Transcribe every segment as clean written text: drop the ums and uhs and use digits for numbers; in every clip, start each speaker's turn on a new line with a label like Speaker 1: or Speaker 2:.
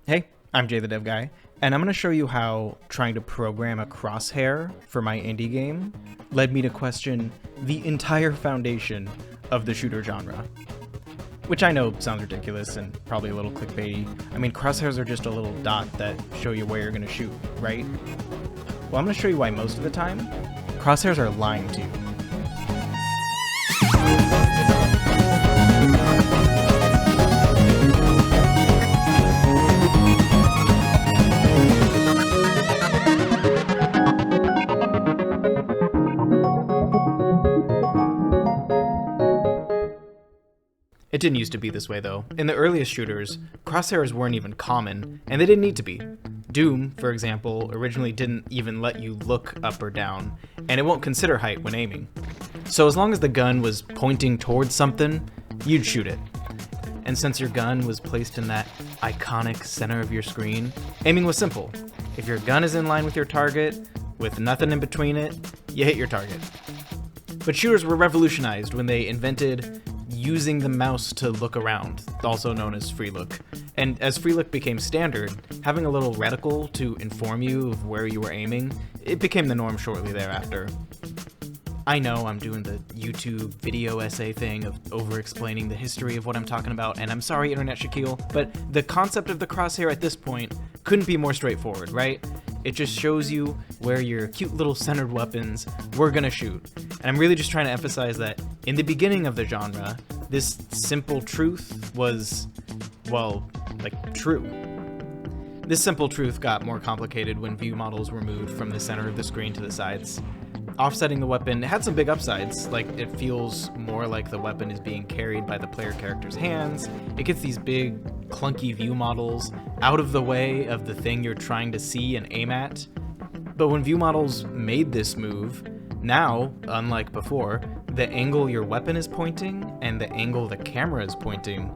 Speaker 1: Hey, I'm Jay the Dev Guy, and I'm going to show you how trying to program a crosshair for my indie game led me to question the entire foundation of the shooter genre. Which I know sounds ridiculous and probably a little clickbaity. I mean, crosshairs are just a little dot that show you where you're going to shoot, right? Well, I'm going to show you why most of the time, crosshairs are lying to you. It didn't used to be this way, though. In the earliest shooters, crosshairs weren't even common, and they didn't need to be. Doom, for example, originally didn't even let you look up or down, and it won't consider height when aiming. So as long as the gun was pointing towards something, you'd shoot it. And since your gun was placed in that iconic center of your screen, aiming was simple. If your gun is in line with your target, with nothing in between it, you hit your target. But shooters were revolutionized when they invented using the mouse to look around, also known as free look. And as free look became standard, having a little reticle to inform you of where you were aiming, it became the norm shortly thereafter. I know I'm doing the YouTube video essay thing of over-explaining the history of what I'm talking about, and I'm sorry, Internet Shaquille, but the concept of the crosshair at this point couldn't be more straightforward, right? It just shows you where your cute little centered weapons were gonna shoot. And I'm really just trying to emphasize that in the beginning of the genre, this simple truth was, well, like, true. This simple truth got more complicated when view models were moved from the center of the screen to the sides. Offsetting the weapon had some big upsides, like it feels more like the weapon is being carried by the player character's hands. It gets these big, clunky view models out of the way of the thing you're trying to see and aim at. But when view models made this move, now, unlike before, the angle your weapon is pointing and the angle the camera is pointing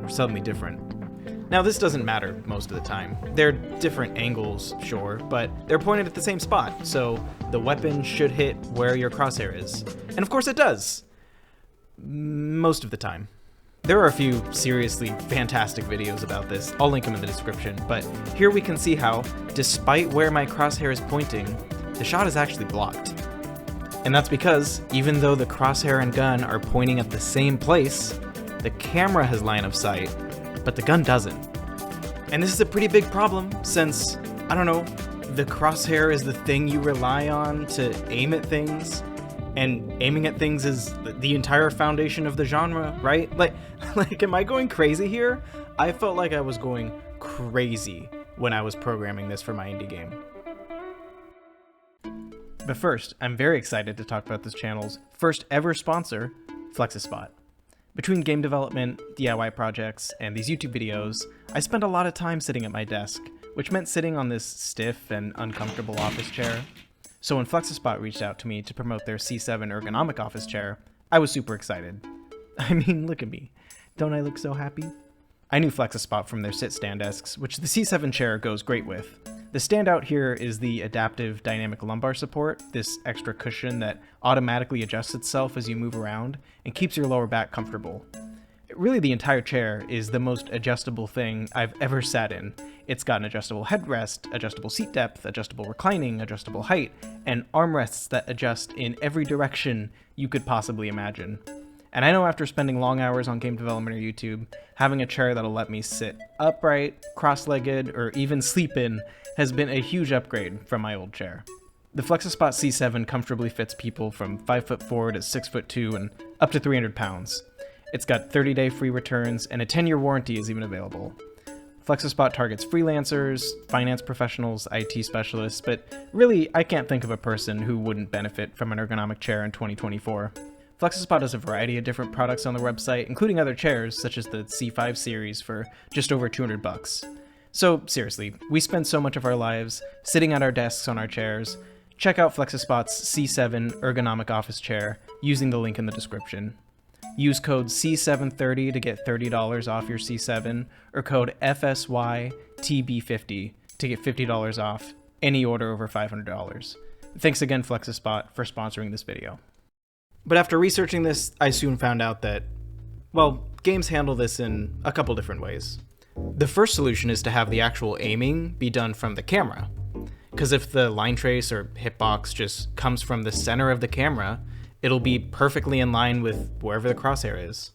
Speaker 1: are suddenly different. Now, this doesn't matter most of the time. They're different angles, sure, but they're pointed at the same spot, so the weapon should hit where your crosshair is. And of course it does. Most of the time. There are a few seriously fantastic videos about this. I'll link them in the description, but here we can see how, despite where my crosshair is pointing, the shot is actually blocked. And that's because, even though the crosshair and gun are pointing at the same place, the camera has line of sight, but the gun doesn't. And this is a pretty big problem since, I don't know, the crosshair is the thing you rely on to aim at things, and aiming at things is the entire foundation of the genre, right? Like, am I going crazy here? I felt like I was going crazy when I was programming this for my indie game. But first, I'm very excited to talk about this channel's first ever sponsor, FlexiSpot. Between game development, DIY projects, and these YouTube videos, I spent a lot of time sitting at my desk, which meant sitting on this stiff and uncomfortable office chair. So when FlexiSpot reached out to me to promote their C7 ergonomic office chair, I was super excited. I mean, look at me. Don't I look so happy? I knew FlexiSpot from their sit-stand desks, which the C7 chair goes great with. The standout here is the adaptive dynamic lumbar support, this extra cushion that automatically adjusts itself as you move around and keeps your lower back comfortable. Really, the entire chair is the most adjustable thing I've ever sat in. It's got an adjustable headrest, adjustable seat depth, adjustable reclining, adjustable height, and armrests that adjust in every direction you could possibly imagine. And I know after spending long hours on game development or YouTube, having a chair that'll let me sit upright, cross-legged, or even sleep in has been a huge upgrade from my old chair. The FlexiSpot C7 comfortably fits people from 5'4" to 6'2" and up to 300 pounds. It's got 30-day free returns, and a 10-year warranty is even available. FlexiSpot targets freelancers, finance professionals, IT specialists, but really, I can't think of a person who wouldn't benefit from an ergonomic chair in 2024. FlexiSpot has a variety of different products on the website, including other chairs, such as the C5 series for just over $200. So seriously, we spend so much of our lives sitting at our desks on our chairs. Check out FlexiSpot's C7 ergonomic office chair using the link in the description. Use code C730 to get $30 off your C7, or code FSYTB50 to get $50 off any order over $500. Thanks again, FlexiSpot, for sponsoring this video. But after researching this, I soon found out that, well, games handle this in a couple different ways. The first solution is to have the actual aiming be done from the camera. Because if the line trace or hitbox just comes from the center of the camera, it'll be perfectly in line with wherever the crosshair is.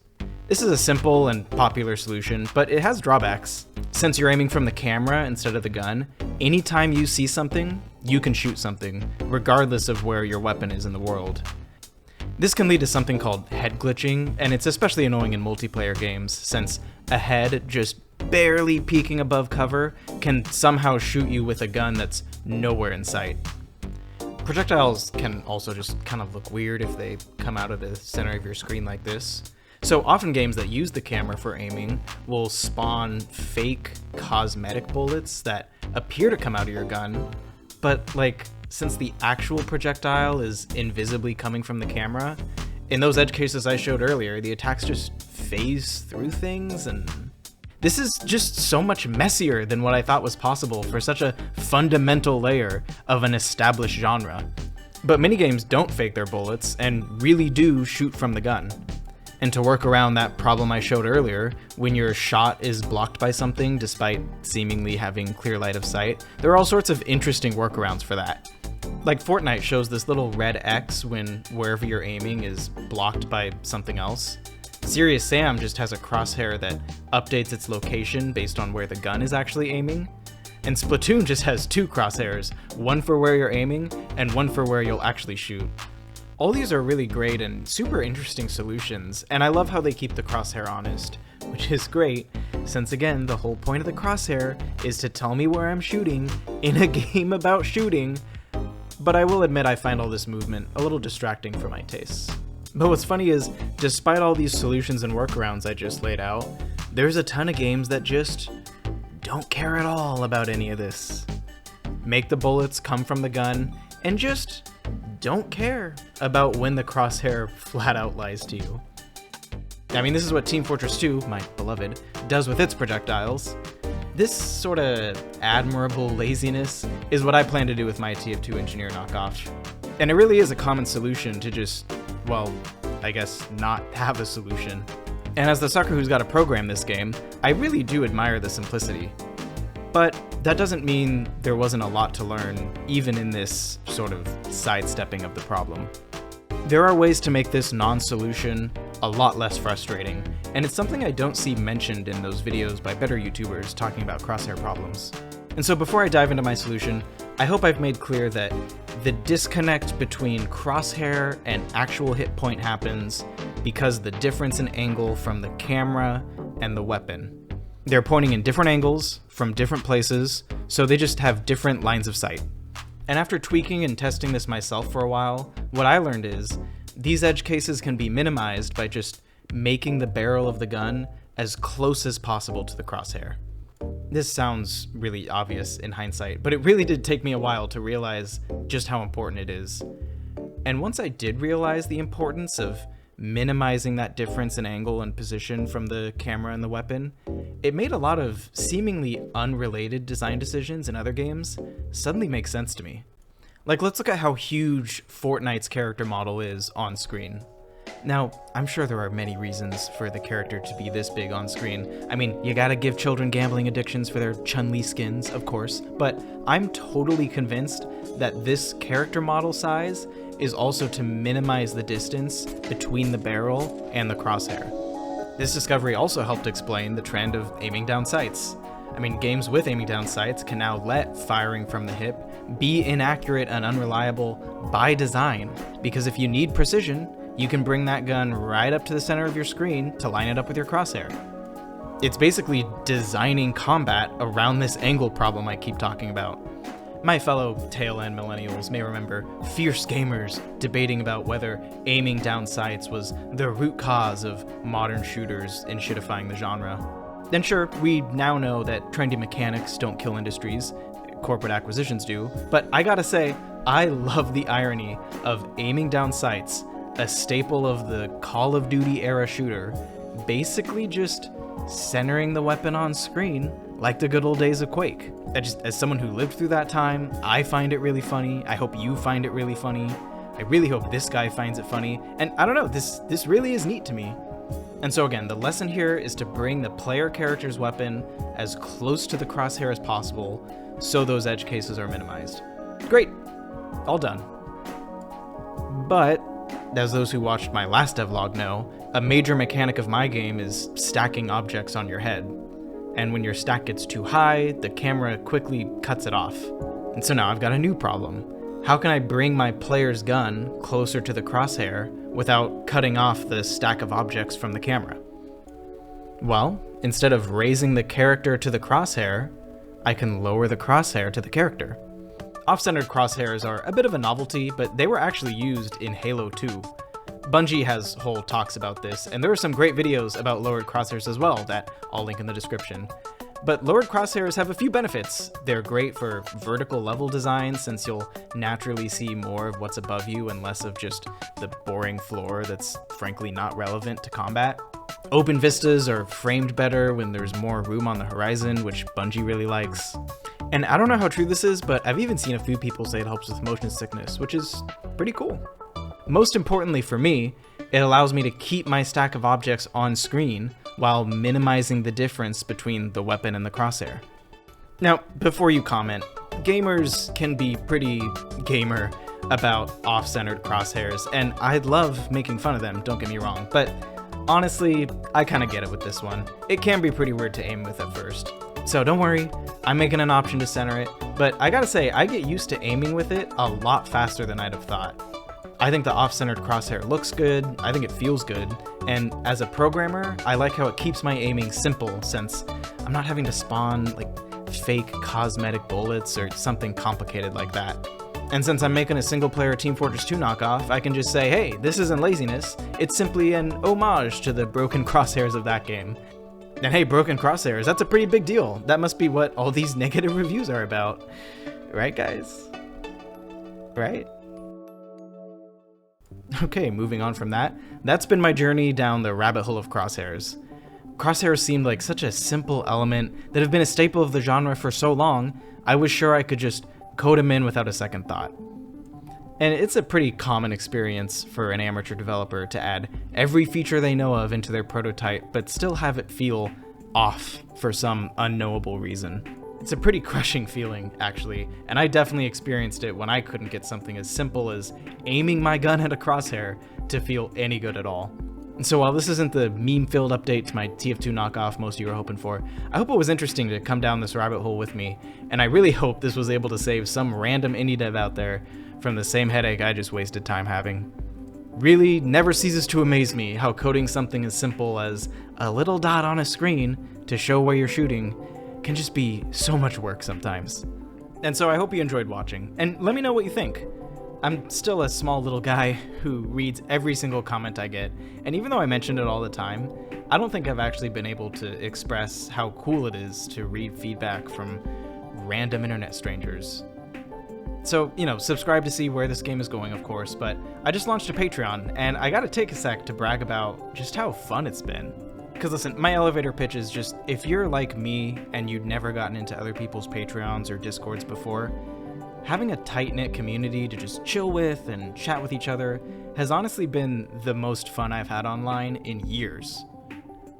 Speaker 1: This is a simple and popular solution, but it has drawbacks. Since you're aiming from the camera instead of the gun, anytime you see something, you can shoot something, regardless of where your weapon is in the world. This can lead to something called head glitching, and it's especially annoying in multiplayer games, since a head just barely peeking above cover can somehow shoot you with a gun that's nowhere in sight. Projectiles can also just kind of look weird if they come out of the center of your screen like this. So often games that use the camera for aiming will spawn fake cosmetic bullets that appear to come out of your gun, but since the actual projectile is invisibly coming from the camera, in those edge cases I showed earlier, the attacks just phase through things, and this is just so much messier than what I thought was possible for such a fundamental layer of an established genre. But many games don't fake their bullets and really do shoot from the gun. And to work around that problem I showed earlier, when your shot is blocked by something despite seemingly having clear line of sight, there are all sorts of interesting workarounds for that. Like Fortnite shows this little red X when wherever you're aiming is blocked by something else. Serious Sam just has a crosshair that updates its location based on where the gun is actually aiming. And Splatoon just has two crosshairs, one for where you're aiming and one for where you'll actually shoot. All these are really great and super interesting solutions, and I love how they keep the crosshair honest, which is great, since again, the whole point of the crosshair is to tell me where I'm shooting in a game about shooting, but I will admit I find all this movement a little distracting for my tastes. But what's funny is, despite all these solutions and workarounds I just laid out, there's a ton of games that just don't care at all about any of this. Make the bullets come from the gun, and just don't care about when the crosshair flat out lies to you. I mean, this is what Team Fortress 2, my beloved, does with its projectiles. This sort of admirable laziness is what I plan to do with my TF2 Engineer knockoff. And it really is a common solution to just, well, I guess not have a solution. And as the sucker who's got to program this game, I really do admire the simplicity. But that doesn't mean there wasn't a lot to learn, even in this sort of sidestepping of the problem. There are ways to make this non-solution a lot less frustrating, and it's something I don't see mentioned in those videos by better YouTubers talking about crosshair problems. And so before I dive into my solution, I hope I've made clear that the disconnect between crosshair and actual hit point happens because the difference in angle from the camera and the weapon. They're pointing in different angles, from different places, so they just have different lines of sight. And after tweaking and testing this myself for a while, what I learned is, these edge cases can be minimized by just making the barrel of the gun as close as possible to the crosshair. This sounds really obvious in hindsight, but it really did take me a while to realize just how important it is. And once I did realize the importance of minimizing that difference in angle and position from the camera and the weapon, it made a lot of seemingly unrelated design decisions in other games suddenly make sense to me. Like, let's look at how huge Fortnite's character model is on screen. Now, I'm sure there are many reasons for the character to be this big on screen. I mean, you gotta give children gambling addictions for their Chun-Li skins, of course, but I'm totally convinced that this character model size is also to minimize the distance between the barrel and the crosshair. This discovery also helped explain the trend of aiming down sights. I mean, games with aiming down sights can now let firing from the hip be inaccurate and unreliable by design, because if you need precision, you can bring that gun right up to the center of your screen to line it up with your crosshair. It's basically designing combat around this angle problem I keep talking about. My fellow tail-end millennials may remember fierce gamers debating about whether aiming down sights was the root cause of modern shooters and shitifying the genre. And sure, we now know that trendy mechanics don't kill industries, corporate acquisitions do, but I gotta say, I love the irony of aiming down sights, a staple of the Call of Duty era shooter, basically just centering the weapon on screen like the good old days of Quake. As someone who lived through that time, I find it really funny. I hope you find it really funny. I really hope this guy finds it funny. And I don't know, this really is neat to me. And so again, the lesson here is to bring the player character's weapon as close to the crosshair as possible so those edge cases are minimized. Great, all done. But, as those who watched my last devlog know, a major mechanic of my game is stacking objects on your head. And when your stack gets too high, the camera quickly cuts it off. And so now I've got a new problem. How can I bring my player's gun closer to the crosshair without cutting off the stack of objects from the camera? Well, instead of raising the character to the crosshair, I can lower the crosshair to the character. Off-centered crosshairs are a bit of a novelty, but they were actually used in Halo 2. Bungie has whole talks about this, and there are some great videos about lowered crosshairs as well that I'll link in the description. But lowered crosshairs have a few benefits. They're great for vertical level design since you'll naturally see more of what's above you and less of just the boring floor that's frankly not relevant to combat. Open vistas are framed better when there's more room on the horizon, which Bungie really likes. And I don't know how true this is, but I've even seen a few people say it helps with motion sickness, which is pretty cool. Most importantly for me, it allows me to keep my stack of objects on screen while minimizing the difference between the weapon and the crosshair. Now, before you comment, gamers can be pretty gamer about off-centered crosshairs, and I love making fun of them, don't get me wrong, but honestly, I kinda get it with this one. It can be pretty weird to aim with at first. So don't worry, I'm making an option to center it, but I gotta say, I get used to aiming with it a lot faster than I'd have thought. I think the off-centered crosshair looks good, I think it feels good, and as a programmer, I like how it keeps my aiming simple since I'm not having to spawn like fake cosmetic bullets or something complicated like that. And since I'm making a single-player Team Fortress 2 knockoff, I can just say, hey, this isn't laziness, it's simply an homage to the broken crosshairs of that game. And hey, broken crosshairs, that's a pretty big deal. That must be what all these negative reviews are about. Right, guys? Right? Okay, moving on from that. That's been my journey down the rabbit hole of crosshairs. Crosshairs seemed like such a simple element that have been a staple of the genre for so long, I was sure I could just code them in without a second thought. And it's a pretty common experience for an amateur developer to add every feature they know of into their prototype, but still have it feel off for some unknowable reason. It's a pretty crushing feeling, actually, and I definitely experienced it when I couldn't get something as simple as aiming my gun at a crosshair to feel any good at all. And so while this isn't the meme-filled update to my TF2 knockoff most of you were hoping for, I hope it was interesting to come down this rabbit hole with me, and I really hope this was able to save some random indie dev out there from the same headache I just wasted time having. Really never ceases to amaze me how coding something as simple as a little dot on a screen to show where you're shooting can just be so much work sometimes. And so I hope you enjoyed watching, and let me know what you think. I'm still a small little guy who reads every single comment I get, and even though I mention it all the time, I don't think I've actually been able to express how cool it is to read feedback from random internet strangers. So, subscribe to see where this game is going, of course, but I just launched a Patreon, and I gotta take a sec to brag about just how fun it's been. Because listen, my elevator pitch is just, if you're like me and you'd never gotten into other people's Patreons or Discords before, having a tight-knit community to just chill with and chat with each other has honestly been the most fun I've had online in years.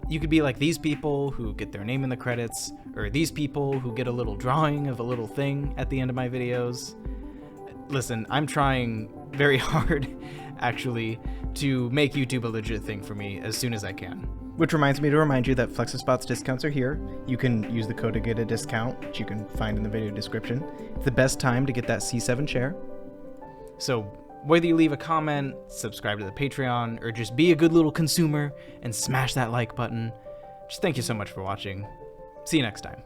Speaker 1: You could be like these people who get their name in the credits, or these people who get a little drawing of a little thing at the end of my videos. Listen, I'm trying very hard, actually, to make YouTube a legit thing for me as soon as I can. Which reminds me to remind you that FlexiSpot's discounts are here. You can use the code to get a discount, which you can find in the video description. It's the best time to get that C7 chair. So whether you leave a comment, subscribe to the Patreon, or just be a good little consumer and smash that like button, just thank you so much for watching. See you next time.